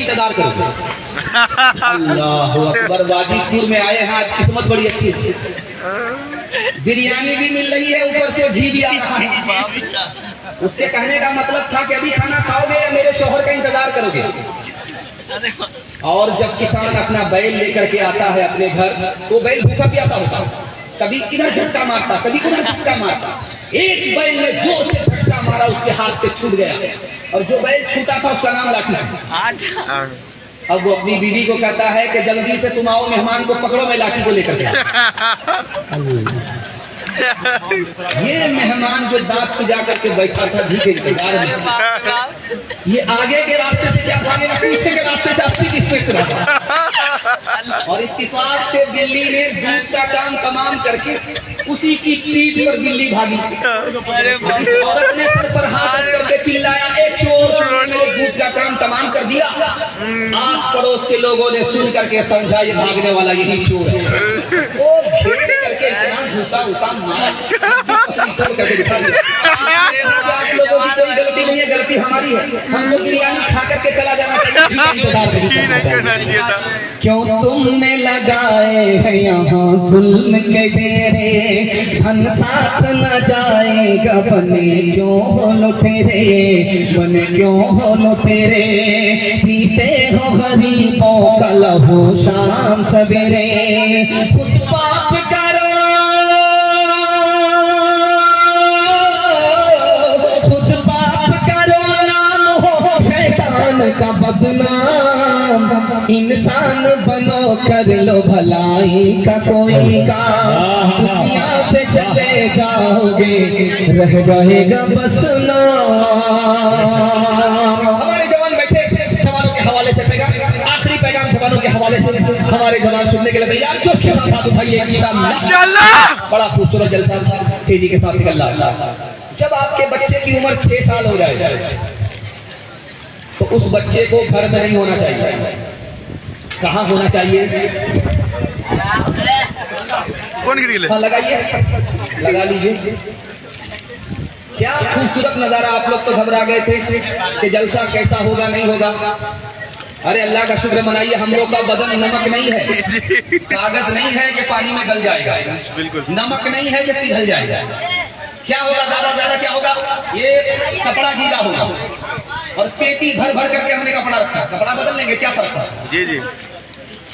इंतजार करोगे। अल्लाह अकबर, वाजीपुर में आए हैं आज, किस्मत बड़ी अच्छी है। बिरयानी भी मिल रही है, ऊपर से घी भी आ रहा है। उसके कहने का मतलब था कि अभी खाना खाओगे या मेरे शौहर का इंतजार करोगे। और जब किसान अपना बैल लेकर के आता है अपने घर, तो बैल भूखा प्यासा होता है, कभी इधर झटका मारता, कभी उधर झटका मारता। एक बैल ने जोर से झटका मारा, उसके हाथ से छूट गया, और जो बैल छूटा था उसका नाम लाठी था। अब वो अपनी बीवी को कहता है कि जल्दी से तुम आओ, मेहमान को पकड़ो, मैं लाठी को लेकर के। ये मेहमान जो दांत पिजा करके बैठा था घी के इंतजार में, ये आगे के रास्ते से क्या भागेगा, पीछे के रास्ते से 80 की स्पीड से भागा। और इत्तेफाक से बिल्ली ने दूध का काम तमाम करके उसी की पीठ पर बिल्ली भागी। इस औरत ने सर पर हाथ करके चिल्लाया, एक चोर ने दूध का काम तमाम कर दिया। आस पड़ोस के लोगों ने सुन करके समझा ये भागने वाला यही चोर है। वो घेर करके इतना घुसा घुसा मारा, करके दिखा दिया। आप लोगों की कोई गलती नहीं है, गलती हमारी है। हम लोग बिरयानी खा करके चला जाना चाहिए। क्यों तुमने लगाए हैं यहाँ जुल्म के डेरे, धन साथ न जाएगा, बने क्यों हो लुटेरे, बने क्यों हो लुटेरे, पीते हो गरीबों का लहू शाम सवेरे। खुद पाप करो, खुद पाप करो, नाम हो शैतान का बदनाम, इंसान बनो कर लो भलाई का कोई काम, दुनिया से चले जाओगे रह जाएगा बस नाम। हमारे जवान बैठे जवानों के हवाले से पैगाम, आखिरी पैगाम जवानों के हवाले से हमारे जवान सुनने के लिए तैयार। जोश के साथ हाथ उठाइए इंशाअल्लाह। बड़ा खूबसूरत जलसा तेजी के साथ निकल रहा है। जब आपके बच्चे की उम्र 6 साल हो जाए तो उस बच्चे को घर में नहीं होना चाहिए। कहाँ होना चाहिए? हाँ लगाइए, लगा लीजिए। क्या खूबसूरत नजारा। आप लोग तो घबरा गए थे कि जलसा कैसा होगा, नहीं होगा। अरे अल्लाह का शुक्र मनाइए, हम लोग का बदन नमक नहीं है, कागज नहीं है कि पानी में गल जाएगा, नमक नहीं है कि पिघल जाएगा। क्या होगा? ज्यादा ज्यादा क्या होगा? ये कपड़ा गीला होगा और पेटी भर भर करके हमने कपड़ा रखा, कपड़ा बदल लेंगे, क्या फर्क है? जी जी।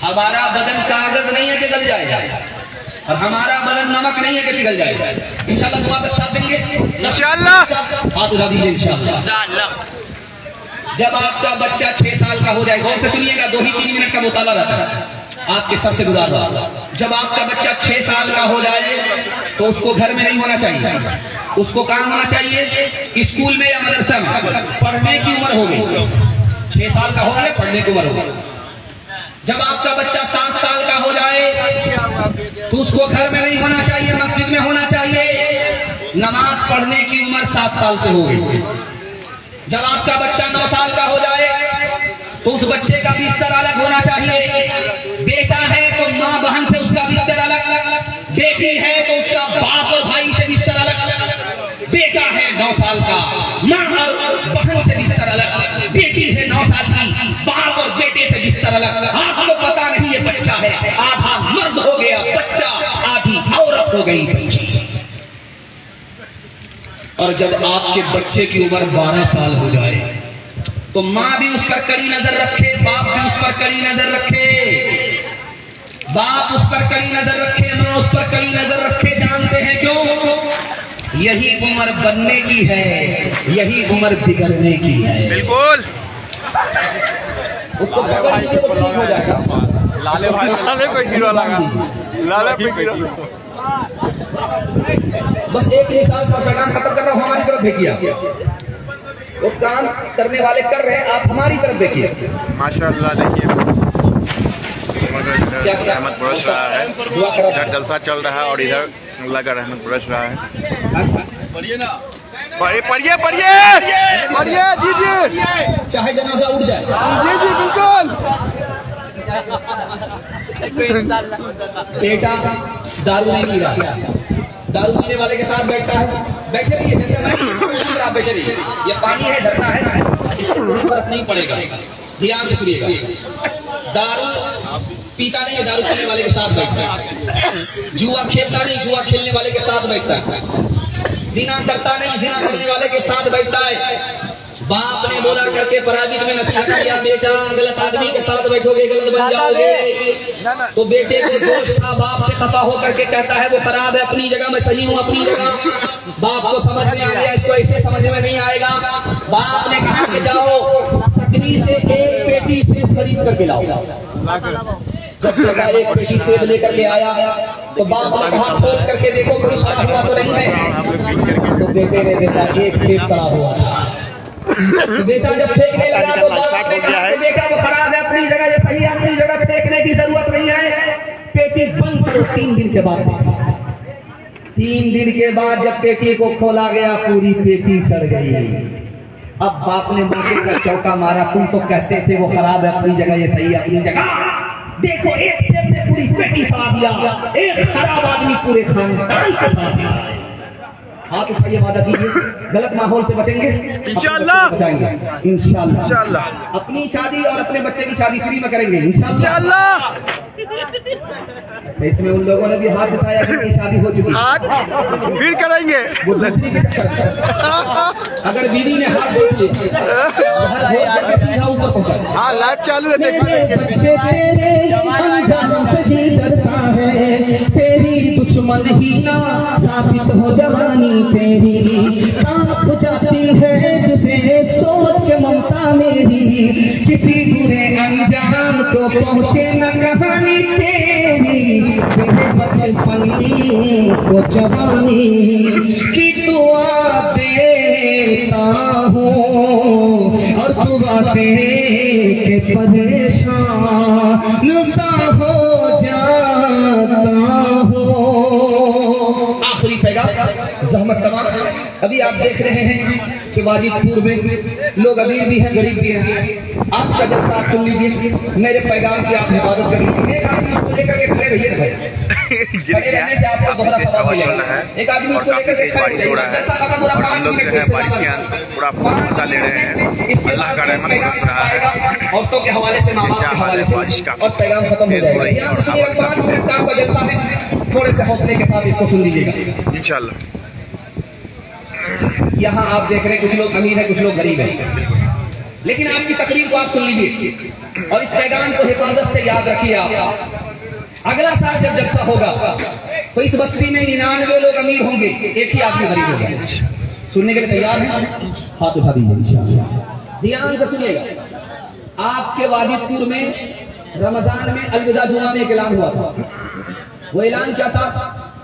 हमारा बदन कागज नहीं है कि गल जाएगा, और हमारा बदन नमक नहीं है कि पिघल जाएगा। इंशाल्लाह दुआ का साथ देंगे इंशाल्लाह। हाथ उठा दीजिए इंशाल्लाह। जब आपका बच्चा 6 साल का हो जाए, गौर से सुनिएगा, 2 ही 3 मिनट का मुताला रहता है, आपके सर से गुजार रहा। जब आपका बच्चा 6 साल का हो जाए तो उसको घर में नहीं होना चाहिए, उसको कहाँ होना चाहिए? स्कूल में या मदरसा में। पढ़ने की उम्र हो गई, 6 साल का हो गया, पढ़ने की उम्र हो गई। जब आपका बच्चा 7 साल का हो जाए तो उसको घर में नहीं होना चाहिए, मस्जिद में होना चाहिए। नमाज पढ़ने की उम्र 7 साल से हो गई। जब आपका बच्चा 9 साल का हो जाए तो उस बच्चे का बिस्तर अलग होना चाहिए। बेटा है तो माँ बहन से उसका बिस्तर अलग, बेटी है तो उसका बाप और भाई से बिस्तर अलग। बेटा है 9 साल का, माँ और बहन से बिस्तर अलग। बेटी है 9 साल की, बाप और बेटे से बिस्तर अलग। आपको पता नहीं ये बच्चा है, आधा मर्द हो गया बच्चा, आधी औरत हो गई बच्ची। और जब आपके बच्चे की उम्र 12 साल हो जाए तो माँ भी उस पर कड़ी नजर रखे, बाप भी उस पर कड़ी नजर रखे, बाप उस पर कड़ी नजर रखे, माँ उस पर कड़ी नजर रखे। जानते हैं क्यों? यही उम्र बनने की है, यही उम्र बिगड़ने की है। बिल्कुल। उसको पकड़ लीजिए तो ठीक हो जाएगा। लाले भाई, लाले पे गिरा लगा, लाले पे गिरा। बस एक मिसाल का पैगाम खत्म कर रहा हूँ, हमारी तरफ देखिए। वो काम करने वाले कर रहे हैं, आप हमारी तरफ देखिए। माशाअल्लाह, देखिए रहमत बरस रहा है, इधर जलसा चल रहा है और इधर अल्लाह का रहमत बरस रहा है। पढ़िए ना, पढ़िए जी जी, चाहे जनाजा उठ जाए। जी जी बिल्कुल। बेटा दारू नहीं पी रहा, दारू पीने वाले के साथ बैठता है, बैठे रहिए जैसे मैं आप बैठे रहिए। ये पानी है, झरना है, इससे कोई फर्क नहीं पड़ेगा। ध्यान से सुनिएगा, दारू पीता नहीं, दारू पीने वाले के साथ बैठता है। जुआ खेलता नहीं, जुआ खेलने वाले के साथ बैठता है। जिना करता नहीं, जिना करने वाले के साथ बैठता है। बाप ने बोला करके प्राइवेट में नसीहत किया, बेटा गलत आदमी के साथ बैठोगे गलत बन जाओगे। तो बेटे को दोष था, बाप से खफा होकर के कहता है वो खराब है, अपनी जगह मैं सही हूँ, अपनी जगह। बाप को समझ में आ गया, इसको ऐसे समझ में नहीं आएगा। बाप ने कहा कि जाओ सकरी से एक पेटी सेब खरीद करके लाओ। जब बेटा एक पेटी सेब लेकर के आया तो बाप ने कहा खोल करके देखो कोई सड़ा हुआ तो नहीं है। तो बेटे ने देखा एक सेब सड़ा हुआ। तो बेटा जब फेंकने लगा तो बाप ने कहा कि बेटा वो खराब है, अपनी जगह ये सही है, अपनी जगह फेंकने की जरूरत नहीं है, पेटी बंद करो। 3 दिन के बाद 3 दिन के बाद जब पेटी को खोला गया, पूरी पेटी सड़ गई। अब बाप ने मौके का चौका मारा, तुम तो कहते थे वो खराब है, अपनी जगह ये सही है, अपनी जगह। देखो एक सेब ने पूरी पेटी सड़ा दिया, एक खराब आदमी पूरे खानदान को सड़ा दिया। हाथ उठाइए, वादा कीजिए गलत माहौल से बचेंगे, इंशाअल्लाह बचाएंगे, इंशाअल्लाह। अपनी शादी और अपने बच्चे की शादी फ्री में करेंगे, इंशाअल्लाह। इसमें उन लोगों ने भी हाथ उठाया कि शादी हो चुकी है, फिर करेंगे। वो दूसरी के चक्कर। अगर बीवी ने हाथ जोड़ लिए सीधा ऊपर पहुंचा। हाँ लाइव चालू है, देखो। बच्चे तेरे अंजाम से जी डरता है, तेरी दुश्मन ही ना साबित हो जवानी तेरी। कांप जाती है जिसे सोच के ममता मेरी, किसी बुरे अंजाम को पहुंचे न कहानी तेरी। मेरे बचपन को जवानी की दुआ देता हूँ और दुआ दे के परेशान सा हो जाता हूँ। आखिरी पैगाम ज़हमत तमाम। अभी आप देख रहे हैं कि वाजिदपुर में लोग अमीर भी हैं, गरीब भी हैं। आज का जलसा आप सुन लीजिए, मेरे पैगाम की आप हिफाजत कर लीजिए। एक आदमी इसको लेकर के खड़े रहिए भाई, खड़े रहने से आपको दोहरा सवाब मिलेगा। एक आदमी इसको लेकर के खड़े रहिए, जलसा खत्म पूरा 5 मिनट में अल्लाह का रहमत बरस रहा है। औरतों के हवाले से, माँ बाप के हवाले से, और पैगाम खत्म हो जाएगा। 5 मिनट का आपका जलसा है, थोड़े से हौसले के साथ इसको सुन लीजिएगा इंशाअल्लाह। यहाँ आप देख रहे हैं कुछ लोग अमीर हैं, कुछ लोग गरीब हैं, लेकिन आज की तकरीर को आप सुन लीजिए और इस पैगाम को हिफाजत से याद रखिए। आप अगला साल जब जलसा होगा तो इस बस्ती में 99 लोग अमीर होंगे, एक ही आदमी गरीब होगा। सुनने के लिए तैयार हैं? हाथ उठा दीजिए इंशाअल्लाह। ध्यान से सुनिएगा। आपके वाजिदपुर में रमजान में अलविदा जुमा में एक ऐलान हुआ था। वो ऐलान क्या था?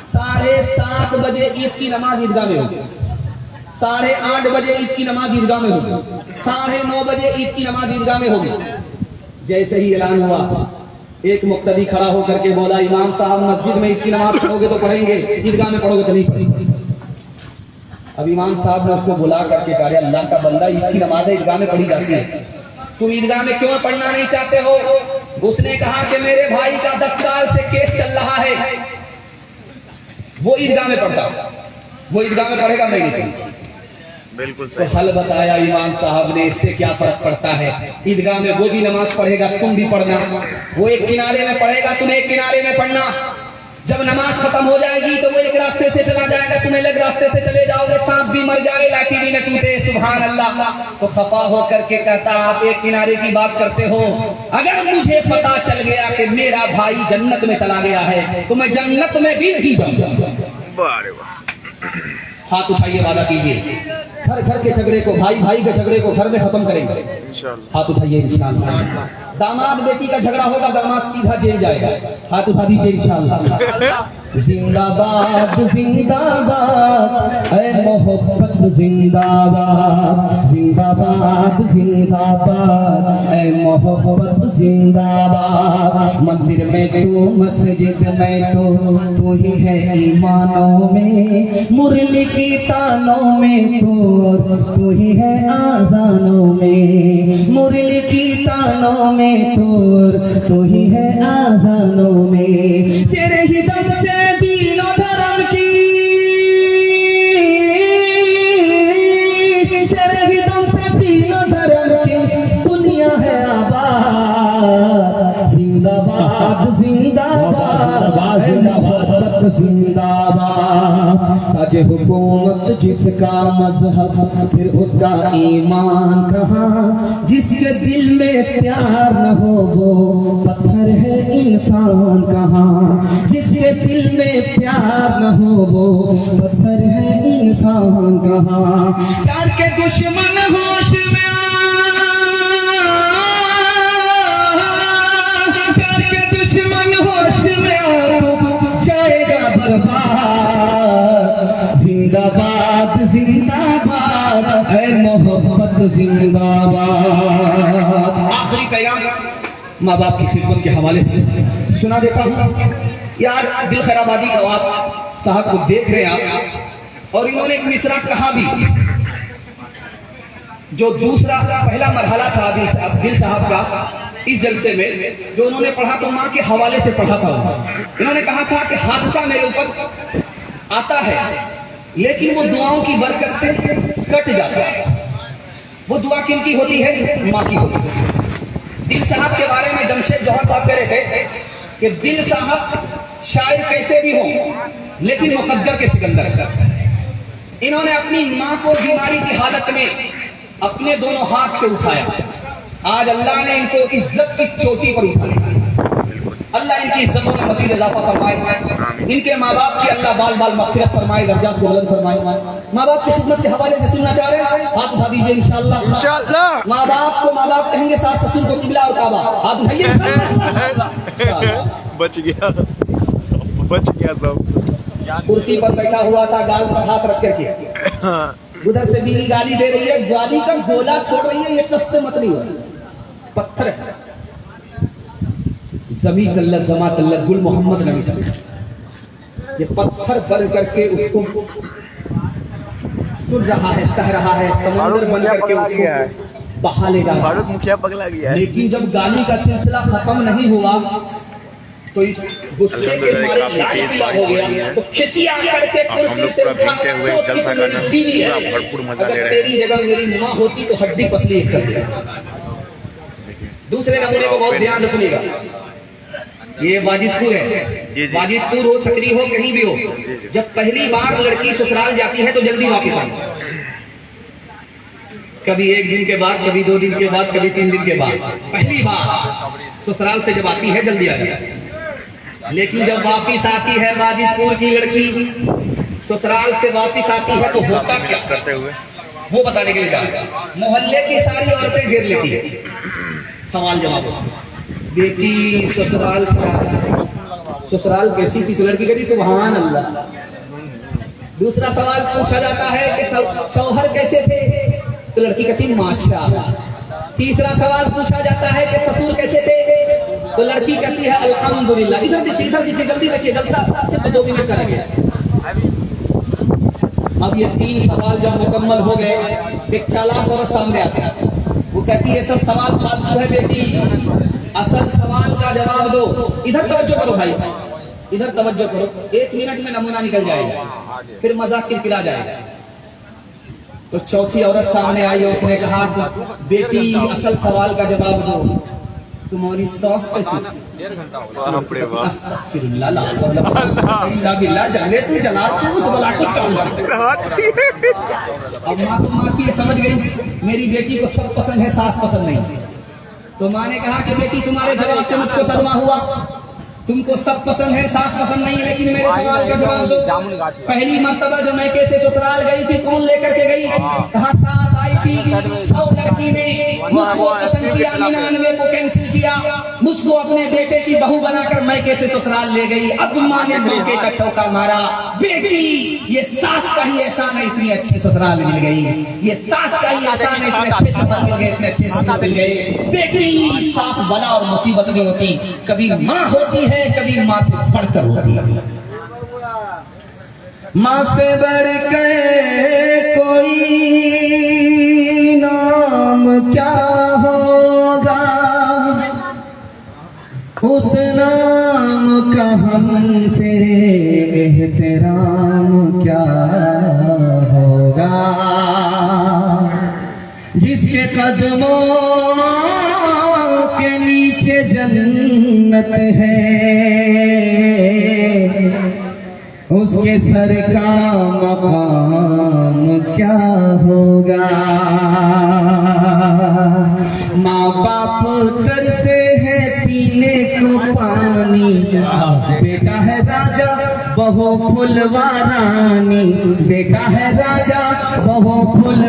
7:30 बजे ईद की नमाज ईदगाह में होगी, 8:30 बजे ईद की नमाज ईदगाह में होगी, 9:30 बजे ईद की नमाज ईदगाह में होगी। जैसे ही ऐलान हुआ, एक मुक्तदी खड़ा होकर के बोला, इमाम साहब मस्जिद में ईद की नमाज पढ़ोगे तो पढ़ेंगे, ईदगाह में पढ़ोगे तो नहीं पढ़ेंगे। अब इमाम साहब ने उसको बुला करके कहा, अल्लाह का बंदा, ईद की नमाज है, ईदगाह में पढ़ी जाती है, तुम ईदगाह में क्यों पढ़ना नहीं चाहते हो? उसने कहा कि मेरे भाई का 10 साल से केस चल रहा है, वो ईदगाह में पढ़ता, वो ईदगाह में पढ़ेगा, मैं नहीं। बिल्कुल तो हल बताया इमाम साहब ने, इससे क्या फर्क पड़ता है? ईदगाह में वो भी नमाज पढ़ेगा, तुम भी पढ़ना। वो एक किनारे में पढ़ेगा, तुम एक किनारे में पढ़ना। जब नमाज खत्म हो जाएगी तो वो एक रास्ते से चला जाएगा, तुम अलग रास्ते से चले जाओगे, सांप भी मर जाए, लाठी भी न टूटे। सुभान अल्लाह। तो खफा होकर के कहता, आप एक किनारे की बात करते हो, अगर मुझे पता चल गया कि मेरा भाई जन्नत में चला गया है तो मैं जन्नत में भी नहीं जाऊंगा। हाथ उठाइए, वादा कीजिए, घर घर के झगड़े को, भाई भाई के झगड़े को घर में खत्म करेंगे इंशाअल्लाह। हाथ उठाइए इंशाअल्लाह। दामाद बेटी का झगड़ा होगा, दामाद सीधा जेल जाएगा। हाथ उठा दीजिए इंशाअल्लाह। जिंदाबाद जिंदाबाद ऐ मोहब्बत जिंदाबाद, जिंदाबाद जिंदाबाद ऐ मोहब्बत जिंदाबाद। मंदिर में तू, मस्जिद में तू ही है ईमानों में, मुरली की तानों में तू ही है आजानों में, मुरली की तानों में तू ही है आजानों में। तेरे ही दम से दीनो धर्म की, तेरे ही दम से दीनो धर्म की दुनिया है आबाद। जिंदाबाद मोहब्बत जिंदाबाद। ताज हुकूमत जिसका मजहब फिर उसका ईमान कहाँ, जिसके दिल में प्यार न हो वो पत्थर है इंसान कहाँ, जिसके दिल में प्यार न हो वो पत्थर है इंसान कहाँ। प्यार के दुश्मन होश में आ, प्यार के दुश्मन होश में आ तो जाएगा बर्बाद। जिंदाबाद जिंदाबाद है मोहब्बत जिंदाबाद। आखिरी पैगाम माँ बाप की खिदमत के हवाले से सुना देता हूँ। यार दिल खराबादी का आप साहब को देख रहे हैं आप, और इन्होंने एक मिसरा कहा भी, जो दूसरा पहला मरहला था दिल साहब का इस जलसे में, जो उन्होंने पढ़ा तो माँ के हवाले से पढ़ा था। इन्होंने कहा था कि हादसा मेरे ऊपर आता है लेकिन वो दुआओं की बरकत से कट जाता है। वो दुआ किनकी होती है? माँ की होती है। दिल साहब के बारे में जमशेद जौहर साहब कह रहे थे कि दिल साहब शायर कैसे भी हो लेकिन मुकद्दर के सिकंदर है। इन्होंने अपनी माँ को बीमारी की हालत में अपने दोनों हाथ से उठाया। आज अल्लाह ने इनको इज्जत की चोटी पर उठाया। अल्लाह इनकी इज्जतों में मज़ीद इजाफा फरमाए। इनके माँ बाप की अल्लाह बाल बाल मग़फ़िरत फरमाए, दर्जात को बुलंद फरमाए। माँ बाप की खिदमत के हवाले से सुनना चाह रहे हैं? हाथ उठा दीजिए इंशाअल्लाह। माँ बाप को माँ बाप कहेंगे, सास ससुर को किबला और काबा। हाथ उठाइए। बच गया सब। कुर्सी पर बैठा हुआ था, गाल पर हाथ रख करके उधर से बीवी गाली दे रही है, गाली का गोला छोड़ रही है, ये कस से मत नहीं हो। पत्थर है, जमी तल्ला जमा तल्ला गुल मोहम्मद नबी तल्ला, ये पत्थर बन करके उसको सुन रहा है, सह रहा है, समंदर बन करके उसको बहा ले जा रहा है। मुखिया पगला गया है। लेकिन जब गाली का सिलसिला खत्म नहीं हुआ तो इस गुस्से के मारे लाल पीला हो गया, तो खिसिया करके कुर्सी से उठा, भरपूर मजा ले रहे हैं। तेरी जगह मेरी माँ होती तो हड्डी पसली एक कर दिया। दूसरे नमूने को बहुत ध्यान से सुनिएगा। ये वाजिदपुर है, वाजिदपुर हो, सकरी हो, कहीं भी हो, जब पहली बार लड़की ससुराल जाती है तो जल्दी वापस आती है। कभी एक दिन के बाद, कभी 2 दिन के बाद, कभी 3 दिन के बाद। पहली बार ससुराल से जब आती है जल्दी आ जाती है। लेकिन जब वापिस आती है वाजिदपुर की लड़की, ससुराल से वापिस आती है तो होता क्या करते हुए वो बताने के लिए जा रहा है। मोहल्ले की सारी औरतें घेर लेती है। सवाल जवाब, बेटी ससुराल से ससुराल कैसी थी? तो लड़की कहती सुभान अल्लाह। दूसरा सवाल पूछा जाता है कि शौहर कैसे थे? तो लड़की कहती माशाअल्लाह। तीसरा सवाल पूछा जाता है कि ससुर कैसे थे? तो लड़की कहती है अल्हम्दुलिल्लाह। इधर देखिए, जल्दी देखिए, जलसा सिर्फ 2 मिनट करेंगे। अब ये 3 सवाल जब मुकम्मल हो गए, एक चालाक औरत सामने आती है। वो कहती है सब सवाल फालतू है बेटी, असल सवाल का जवाब दो। इधर तवज्जो करो भाई, इधर तवज्जो करो। 1 मिनट में नमूना निकल जाएगा, फिर मजाक किरकिरा जाएगा। तो चौथी औरत सामने आई और उसने कहा बेटी असल सवाल का जवाब दो, तुम्हारी सास कैसी? चले तू चला तू उस बला को। अब माँ तो माँ की समझ गई, मेरी बेटी को सब पसंद है, सास पसंद नहीं। तो माँ ने कहा कि बेटी तुम्हारे जवाब से मुझको सदमा हुआ, तुमको सब पसंद है, सास पसंद नहीं, लेकिन मेरे सवाल का जवाब दो। पहली मर्तबा जो मैके से ससुराल गई थी, कौन लेकर के गई? कहा सास आई थी। 100 लड़की ने मुझको पसंद किया, 99 को कैंसिल किया, मुझको अपने बेटे की बहू बनाकर मैके से ससुराल ले गई। अब माँ ने मौके का चौका मारा, बेटी ये सास का ही एहसान है, इतनी अच्छी ससुराल मिल गई। ये सास का ही एहसान है, इतने अच्छे शौहर मिल गए, इतने अच्छे ससुर मिल गए। बेटी सास बला और मुसीबत में होती, कभी माँ होती है, कभी माँ से बढ़कर होती है। माँ से बढ़कर कोई नाम क्या होगा, उस नाम का हमसे एहतराम क्या होगा। जिसके कदमों के नीचे जन्नत है, उसके सर का मकाम क्या होगा। माँ बाप तर से है पीने को पानी, बेटा है राजा बहू फुलवारानी, बेटा है राजा बहू फुल